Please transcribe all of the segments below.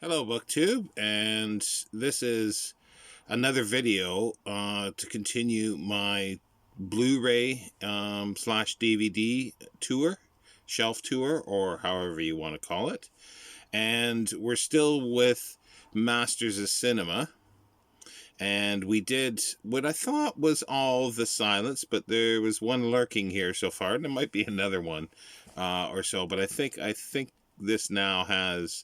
Hello, BookTube, and this is another video to continue my Blu-ray slash DVD tour, shelf tour, or however you want to call it. And we're still with Masters of Cinema, and we did what I thought was all the silence, but there was one lurking here so far, and there might be another one or so. But I think this now has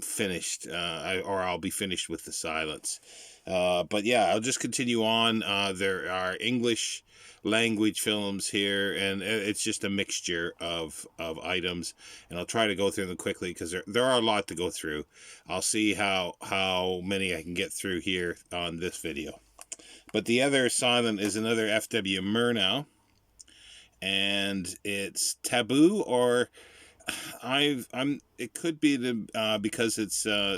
finished, or I'll be finished with the silence. But yeah, I'll just continue on. There are English language films here, and it's just a mixture of items, and I'll try to go through them quickly because there are a lot to go through. I'll see how many I can get through here on this video. But the other silent is another F.W. Murnau, and it's Taboo, or it could be because it's a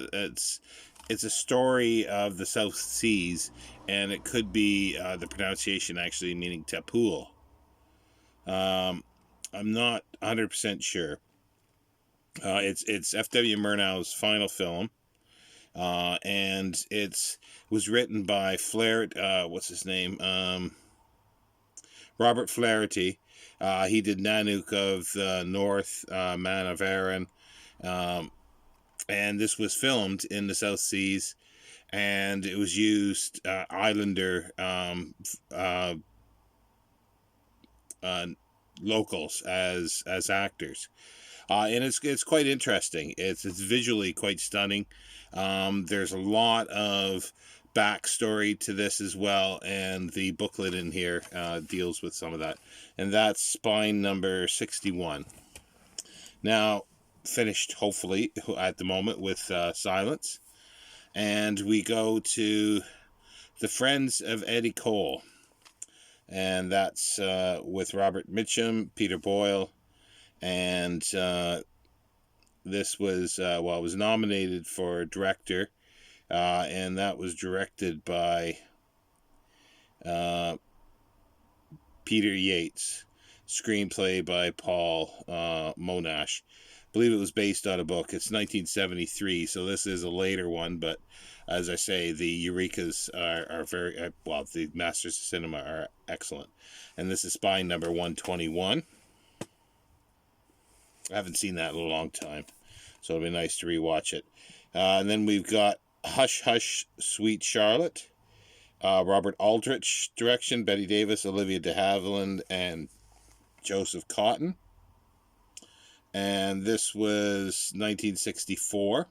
story of the South Seas, and it could be the pronunciation actually meaning Tepool. I'm not 100% sure. It's F.W. Murnau's final film, and it was written by what's his name? Robert Flaherty. He did Nanook of the North, Man of Erin, and this was filmed in the South Seas, and it was used Islander locals as actors, and it's quite interesting. It's visually quite stunning. There's a lot of backstory to this as well, and the booklet in here deals with some of that, and that's spine number 61. Now, finished hopefully at the moment with silence, and we go to The Friends of Eddie Cole, and that's with Robert Mitchum, Peter Boyle, and this was it was nominated for director, and that was directed by Peter Yates, screenplay by Paul Monash. I believe it was based on a book. It's 1973, so this is a later one, but as I say, the Eurekas are very, the Masters of Cinema are excellent. And this is spine number 121. I haven't seen that in a long time, so it'll be nice to rewatch it. And then we've got Hush Hush, Sweet Charlotte, Robert Aldrich direction, Betty Davis, Olivia de Havilland, and Joseph Cotton. And this was 1964,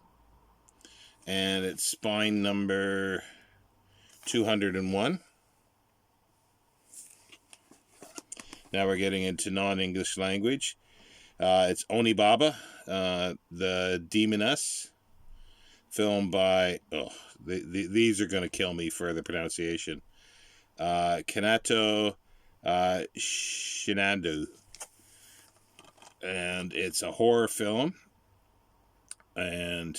and it's spine number 201. Now we're getting into non-English language. It's Onibaba, the Demoness, filmed by, these are going to kill me for the pronunciation, Kanato Shinandu. And it's a horror film, and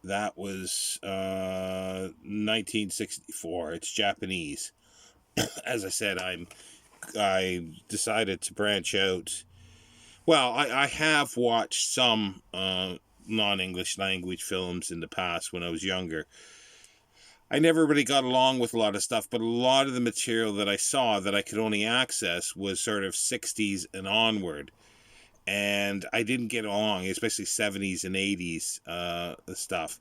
that was 1964. It's Japanese. As I said, I decided to branch out. Well, I have watched some non-English language films in the past when I was younger. I never really got along with a lot of stuff, but a lot of the material that I saw that I could only access was sort of 60s and onward. And I didn't get along, especially 70s and 80s stuff.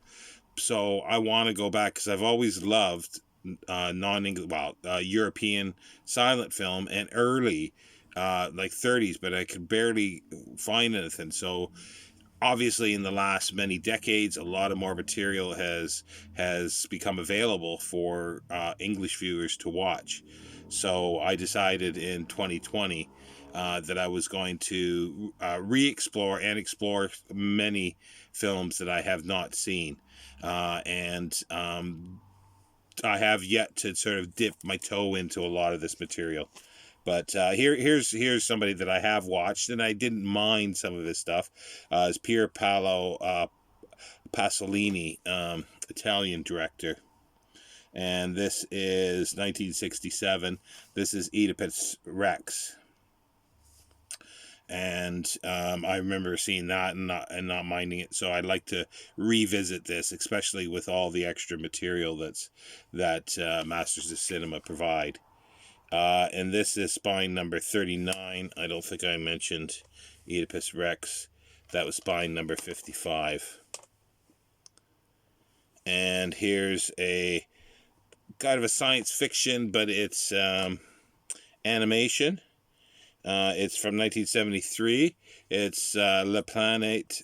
So I want to go back because I've always loved non-English, European silent film and early, like 30s, but I could barely find anything. So obviously in the last many decades, a lot of more material has become available for English viewers to watch. So I decided in 2020 that I was going to re-explore and explore many films that I have not seen. And I have yet to sort of dip my toe into a lot of this material. But here's somebody that I have watched, and I didn't mind some of his stuff. Is Pier Paolo Pasolini, Italian director. And this is 1967. This is Oedipus Rex. And I remember seeing that and not minding it. So I'd like to revisit this, especially with all the extra material that Masters of Cinema provide. And this is spine number 39. I don't think I mentioned Oedipus Rex. That was spine number 55. And here's a kind of a science fiction, but it's animation. It's from 1973. It's La Planète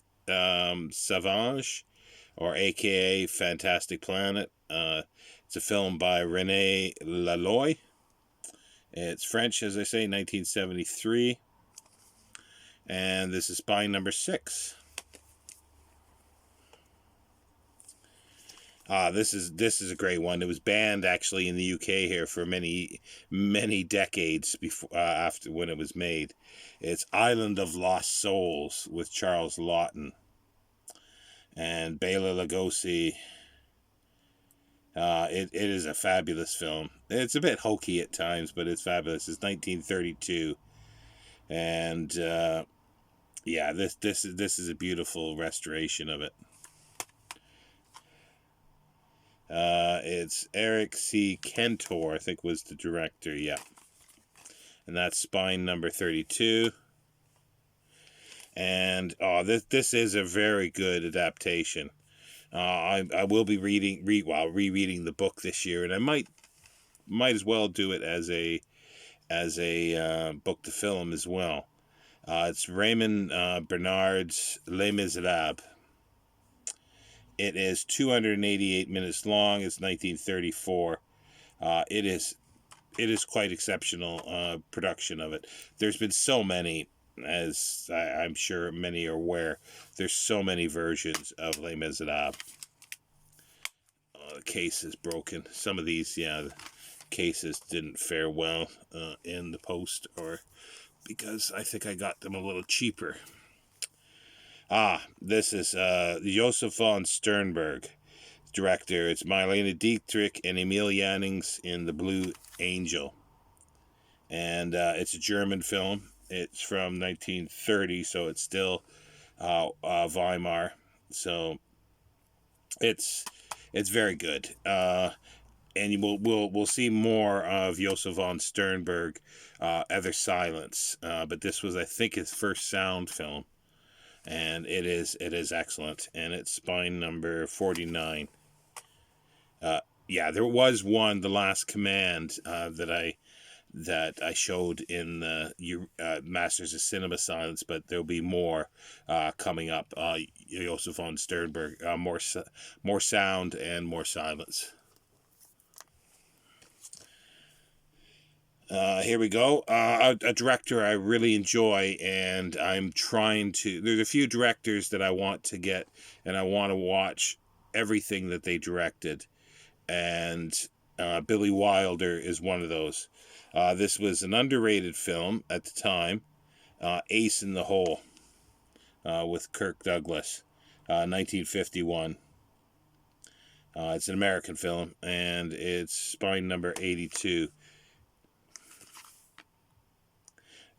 Sauvage, or AKA Fantastic Planet. It's a film by René Laloy. It's French, as I say, 1973. And this is spine number 6. This is a great one. It was banned actually in the UK here for many decades before after when it was made. It's Island of Lost Souls with Charles Laughton and Bela Lugosi. It is a fabulous film. It's a bit hokey at times, but it's fabulous. It's 1932, and yeah, this is a beautiful restoration of it. It's Eric C. Cantor, I think, was the director. Yeah, and that's spine number 32. And this is a very good adaptation. I will be rereading the book this year, and I might as well do it as a book to film as well. It's Raymond Bernard's Les Miserables. It is 288 minutes long. It's 1934. It is quite exceptional production of it. There's been so many, as I'm sure many are aware. There's so many versions of Les Miserables. The case is broken. Some of these, the cases didn't fare well in the post, or because I think I got them a little cheaper. This is Josef von Sternberg, director. It's Marlene Dietrich and Emil Jannings in The Blue Angel. And it's a German film. It's from 1930, so it's still Weimar. So it's very good. And we'll see more of Josef von Sternberg, Other Silence. But this was, I think, his first sound film. And it is excellent, and it's spine number 49. There was one, The Last Command, that I showed in the Masters of Cinema Silence, but there'll be more coming up. Josef von Sternberg, more sound and more silence. Here we go. A director I really enjoy, and I'm trying to... There's a few directors that I want to get, and I want to watch everything that they directed. And Billy Wilder is one of those. This was an underrated film at the time. Ace in the Hole with Kirk Douglas, 1951. It's an American film, and it's spine number 82.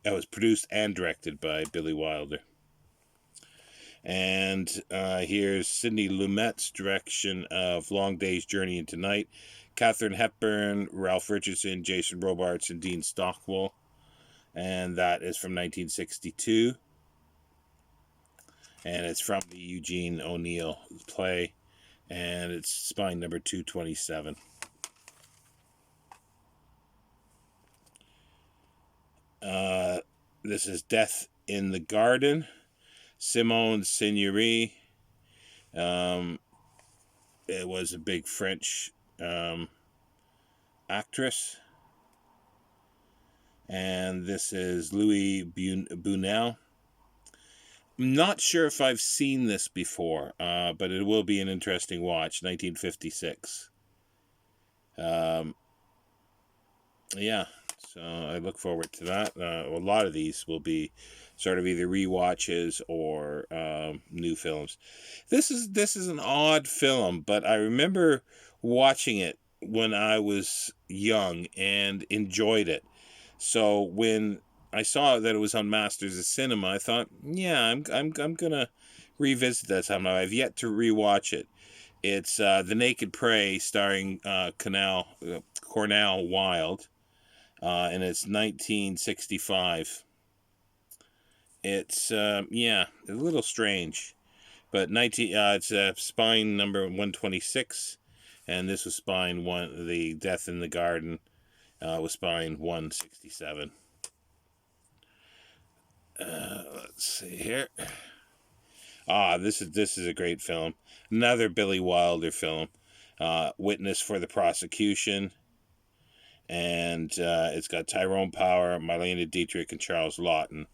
It was produced and directed by Billy Wilder. And here's Sidney Lumet's direction of Long Day's Journey into Night. Katharine Hepburn, Ralph Richardson, Jason Robards, and Dean Stockwell. And that is from 1962. And it's from the Eugene O'Neill play. And it's spine number 227. This is Death in the Garden. Simone Signoret. It was a big French actress. And this is Louis Bunel. I'm not sure if I've seen this before, but it will be an interesting watch. 1956. So I look forward to that. A lot of these will be sort of either rewatches or new films. This is an odd film, but I remember watching it when I was young and enjoyed it. So when I saw that it was on Masters of Cinema. I thought, yeah, I'm gonna revisit that sometime. I've yet to rewatch it. It's The Naked Prey, starring Cornell Wilde, and it's 1965. It's yeah, a little strange, but it's spine number 126, and this was spine one. The Death in the Garden was spine 167. Let's see here. This is a great film. Another Billy Wilder film. Witness for the Prosecution, and it's got Tyrone Power, Marlene Dietrich, and Charles Lawton.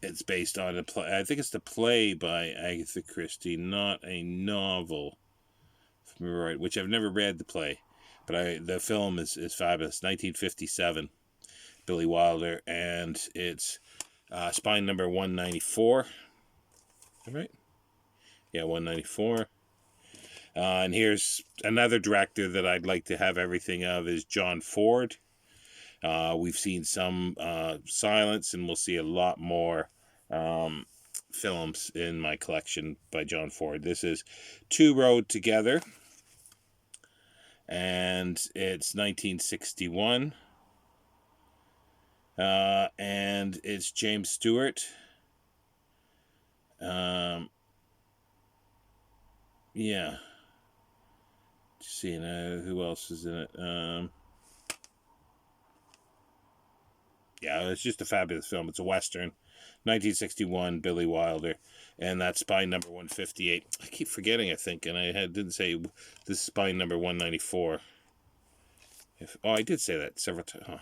It's based on a play. I think it's the play by Agatha Christie, not a novel. If I'm right, which I've never read the play, but the film is fabulous. 1957, Billy Wilder, and it's spine number 194. All right, yeah, 194. And here's another director that I'd like to have everything of is John Ford. We've seen some Silence, and we'll see a lot more films in my collection by John Ford. This is Two Rode Together, and it's 1961. And it's James Stewart. Yeah. Just seeing who else is in it. Yeah, it's just a fabulous film. It's a Western. 1961, Billy Wilder. And that's spine number 158. I keep forgetting, I think, and I didn't say this is spine number 194. I did say that several times. Huh.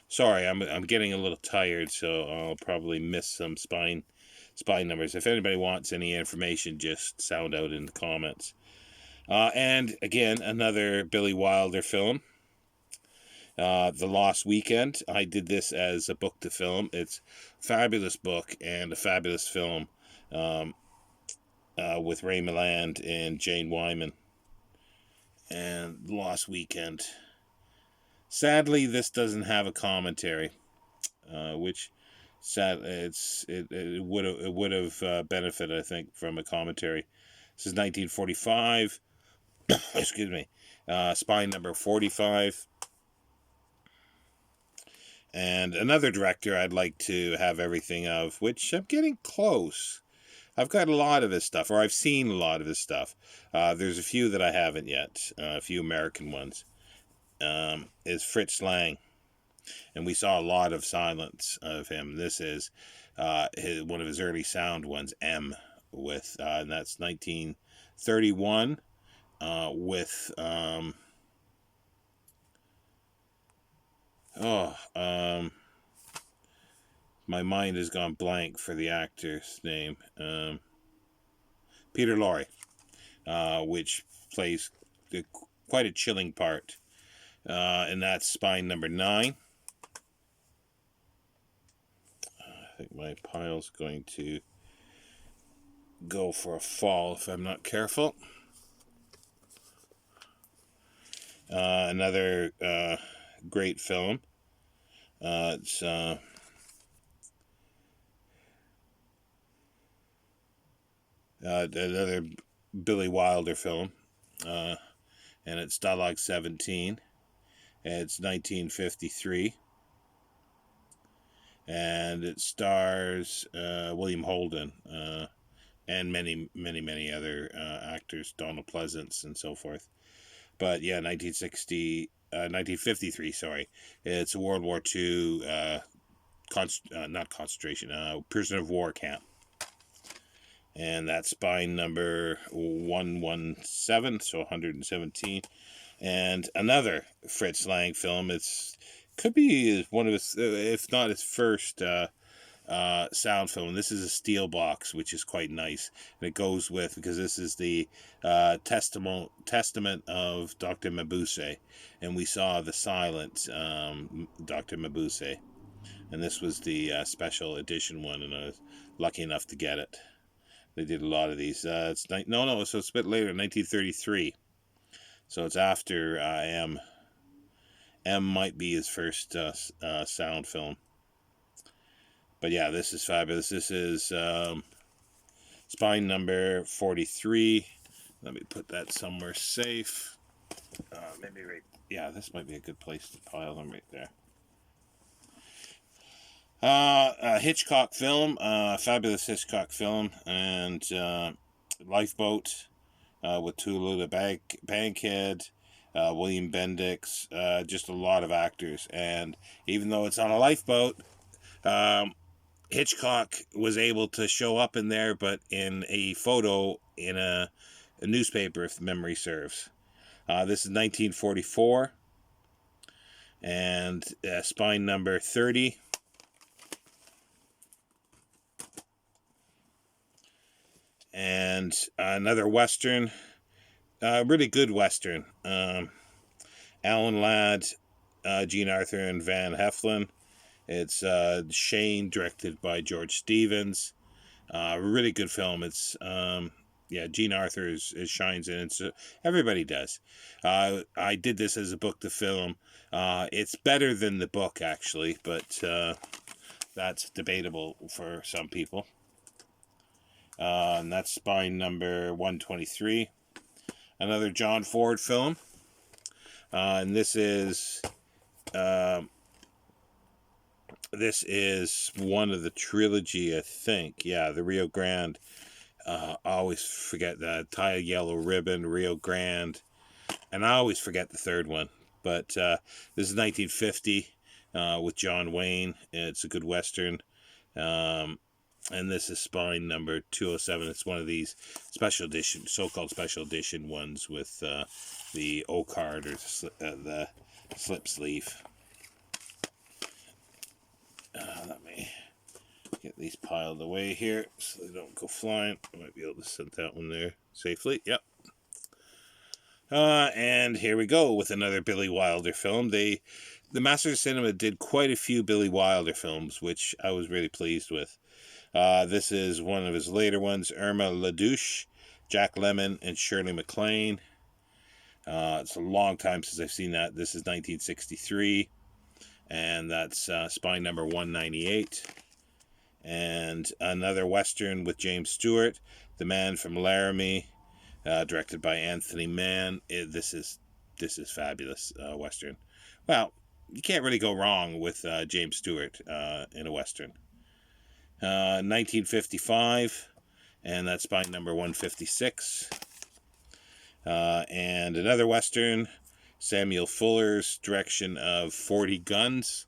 Sorry, I'm getting a little tired, so I'll probably miss some spine numbers. If anybody wants any information, just sound out in the comments. And again, another Billy Wilder film. The Lost Weekend. I did this as a book to film. It's a fabulous book and a fabulous film with Ray Milland and Jane Wyman. And The Lost Weekend. Sadly, this doesn't have a commentary, which it would have benefited, I think, from a commentary. This is 1945. Excuse me. Spine number 45. And another director I'd like to have everything of, which I'm getting close. I've got a lot of his stuff, or I've seen a lot of his stuff. There's a few that I haven't yet, a few American ones. Is Fritz Lang. And we saw a lot of Silence of him. This is one of his early sound ones, M, with, and that's 1931, with, my mind has gone blank for the actor's name. Peter Lorre, which plays quite a chilling part. And that's spine number 9. I think my pile's going to go for a fall if I'm not careful. Another great film. It's another Billy Wilder film, and it's Dialogue 17. It's 1953, and it stars William Holden and many other actors, Donald Pleasance and so forth. But yeah, 1953, sorry. It's a World War II, not concentration, prisoner of war camp. And that's spine number 117, so 117. And another Fritz Lang film. Could be one of his, if not his first sound film. This is a steel box, which is quite nice, and it goes with, because this is the testament of Dr. Mabuse, and we saw the silent Dr. Mabuse, and this was the special edition one, and I was lucky enough to get it. They did a lot of these. So it's a bit later, 1933. So it's after M. M might be his first sound film. But yeah, this is fabulous. This is spine number 43. Let me put that somewhere safe. Maybe right. Yeah, this might be a good place to pile them right there. A Hitchcock film, fabulous Hitchcock film, and Lifeboat with Tulu the Bankhead, William Bendix, just a lot of actors. And even though it's on a lifeboat, Hitchcock was able to show up in there, but in a photo in a newspaper, if memory serves. This is 1944, and spine number 30. And another Western, really good Western. Alan Ladd, Gene Arthur, and Van Heflin. It's Shane, directed by George Stevens. Really good film. It's Gene Arthur shines in it. So everybody does. I did this as a book to film. It's better than the book, actually, but that's debatable for some people. And that's spine number 123. Another John Ford film. And this is one of the trilogy, I think. Yeah, the Rio Grande. I always forget that. Tie a Yellow Ribbon, Rio Grande. And I always forget the third one. But this is 1950 with John Wayne. It's a good Western. And this is spine number 207. It's one of these special edition, so-called special edition ones with the O-card or the slip sleeve. Let me get these piled away here so they don't go flying. I might be able to send that one there safely. Yep. And here we go with another Billy Wilder film. The Masters of Cinema did quite a few Billy Wilder films, which I was really pleased with. This is one of his later ones, Irma LaDouche, Jack Lemmon, and Shirley MacLaine. It's a long time since I've seen that. This is 1963, and that's spine number 198. And another Western with James Stewart, The Man from Laramie, directed by Anthony Mann. This is fabulous Western. Well, you can't really go wrong with James Stewart in a Western. 1955, and that's spine number 156. And another Western, Samuel Fuller's direction of 40 Guns,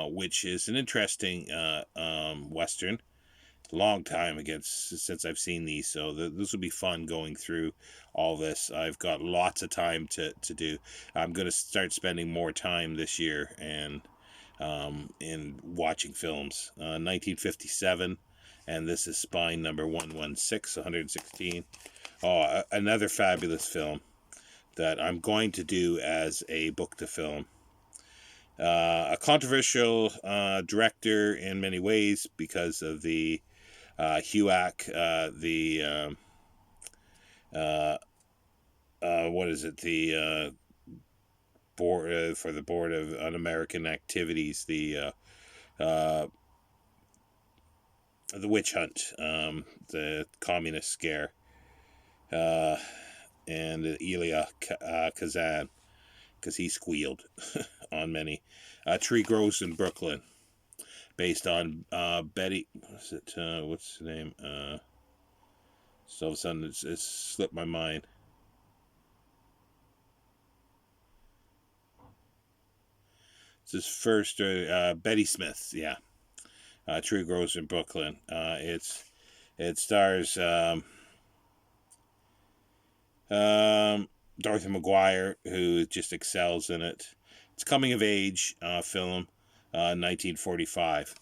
which is an interesting Western. Long time since I've seen these, so this will be fun going through all this. I've got lots of time to do. I'm going to start spending more time this year and in watching films. 1957, and this is spine number 116, 116. Oh, another fabulous film that I'm going to do as a book to film. A controversial director in many ways because of the HUAC, what is it? The board for the Board of Un-American Activities, the witch hunt, the communist scare, and Elia Kazan, because he squealed on many. Tree Grows in Brooklyn, based on Betty. What's the name? So all of a sudden it's slipped my mind. It's his first, Betty Smith, yeah. Tree Grows in Brooklyn. It stars Dorothy McGuire, who just excels in it. It's coming of age film, 1945.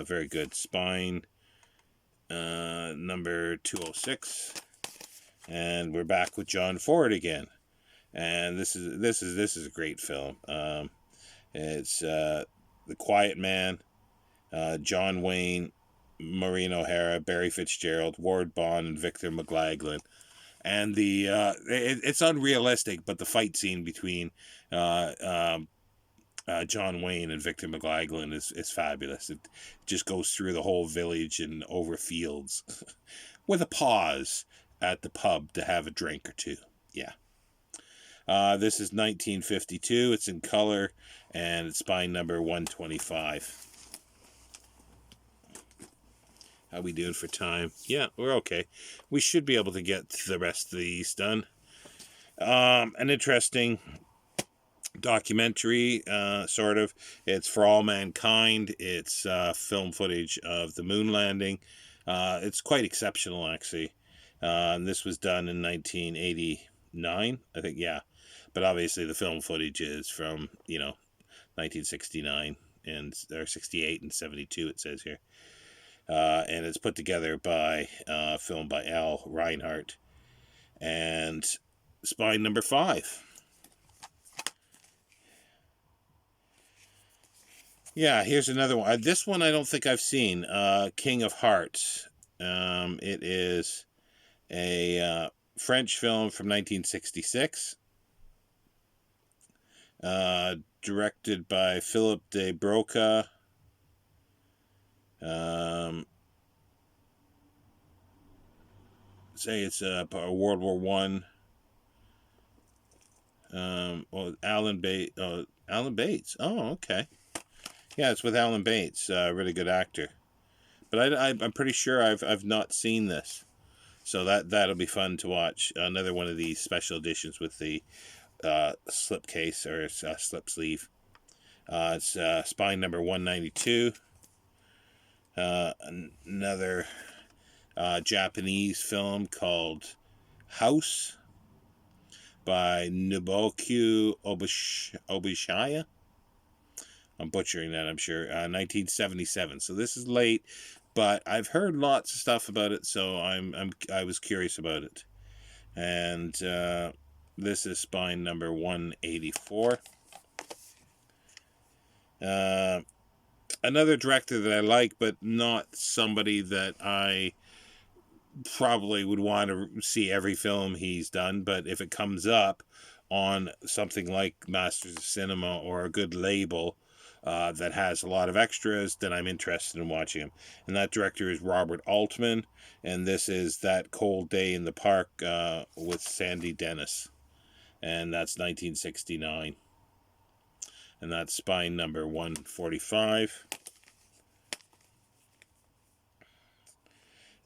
Very good. Spine number 206, and we're back with John Ford again. And this is a great film. It's The Quiet Man, John Wayne, Maureen O'Hara, Barry Fitzgerald, Ward Bond, and Victor McLaglen. And it's unrealistic, but the fight scene between John Wayne and Victor McLaglen is fabulous. It just goes through the whole village and over fields with a pause at the pub to have a drink or two. Yeah. This is 1952. It's in color, and it's spine number 125. How we doing for time? Yeah, we're okay. We should be able to get the rest of these done. An interesting documentary, sort of. It's For All Mankind. It's film footage of the moon landing. It's quite exceptional, actually. And this was done in 1989, I think, yeah. But obviously the film footage is from, 1969 or 68 and 72, it says here. And it's put together by, filmed by Al Reinhardt. And spine number 5. Yeah, here's another one. This one I don't think I've seen. King of Hearts. It is a French film from 1966. Directed by Philippe de Broca. Say it's a World War One. Alan Bates. Oh, okay. Yeah, it's with Alan Bates. Really good actor. But I'm pretty sure I've not seen this, so that'll be fun to watch. Another one of these special editions with the slip case or slip sleeve. It's spine number 192. Another Japanese film called House by Nobuo Obishaya. I'm butchering that, I'm sure. 1977. So this is late, but I've heard lots of stuff about it, so I was curious about it. And this is spine number 184. Another director that I like, but not somebody that I probably would want to see every film he's done, but if it comes up on something like Masters of Cinema or a good label that has a lot of extras, then I'm interested in watching him. And that director is Robert Altman, and this is That Cold Day in the Park with Sandy Dennis, and that's 1969. And that's spine number 145.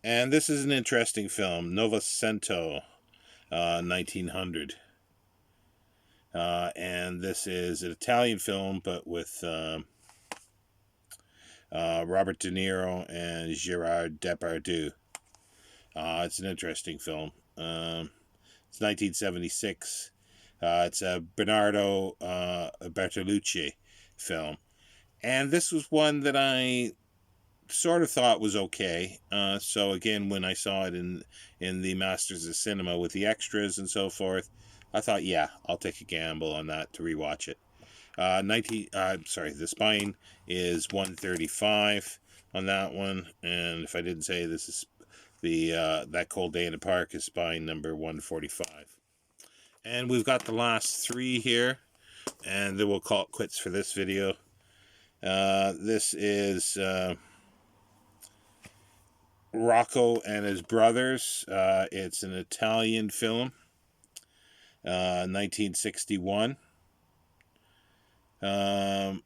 And this is an interesting film, Novecento, 1900. And this is an Italian film, but with Robert De Niro and Gerard Depardieu. It's an interesting film. It's 1976. It's a Bernardo Bertolucci film. And this was one that I sort of thought was okay. So again, when I saw it in the Masters of Cinema with the extras and so forth, I thought, yeah, I'll take a gamble on that to rewatch it. The spine is 135 on that one, and if I didn't say, this is the That Cold Day in the Park is spine number 145. And we've got the last 3 here, and then we'll call it quits for this video. This is Rocco and His Brothers. It's an Italian film, 1961. I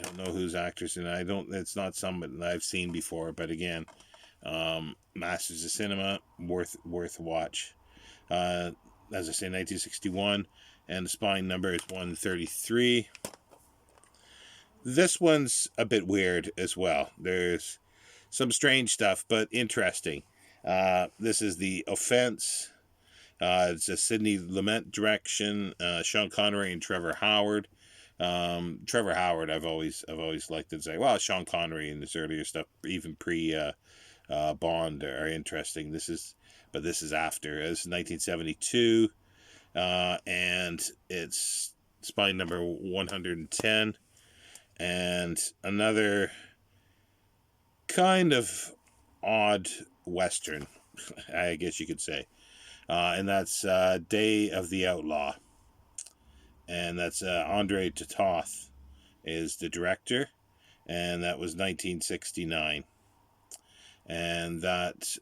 don't know who's actors in it. It's not somebody that I've seen before, but again, Masters of Cinema, worth a watch. As I say, 1961, and the spine number is 133. This one's a bit weird as well. There's some strange stuff, but interesting. This is The Offense. It's a Sidney Lumet direction. Sean Connery and Trevor Howard. Trevor Howard, I've always liked to say, well, Sean Connery and his earlier stuff, even pre Bond, are interesting. This is after. This is 1972, and it's spine number 110, and another kind of odd Western, I guess you could say, and that's Day of the Outlaw. and that's Andre Tatoth is the director, and that was 1969. And that,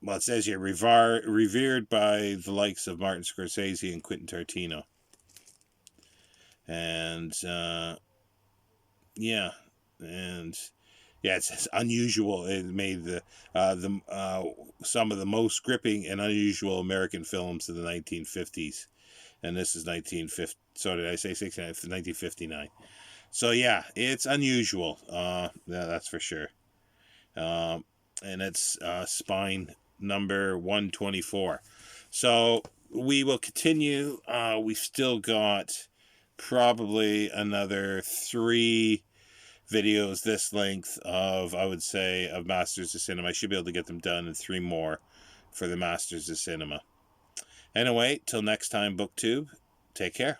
well, it says here, revered by the likes of Martin Scorsese and Quentin Tarantino. And, yeah, and yeah, it's unusual. It made some of the most gripping and unusual American films of the 1950s, and this is 1950. So did I say 69? 1959. So yeah, it's unusual. Yeah, that's for sure. And it's spine number 124. So we will continue. We've still got probably another 3 videos this length of, I would say, of Masters of Cinema. I should be able to get them done, and 3 more for the Masters of Cinema. Anyway, till next time, BookTube, take care.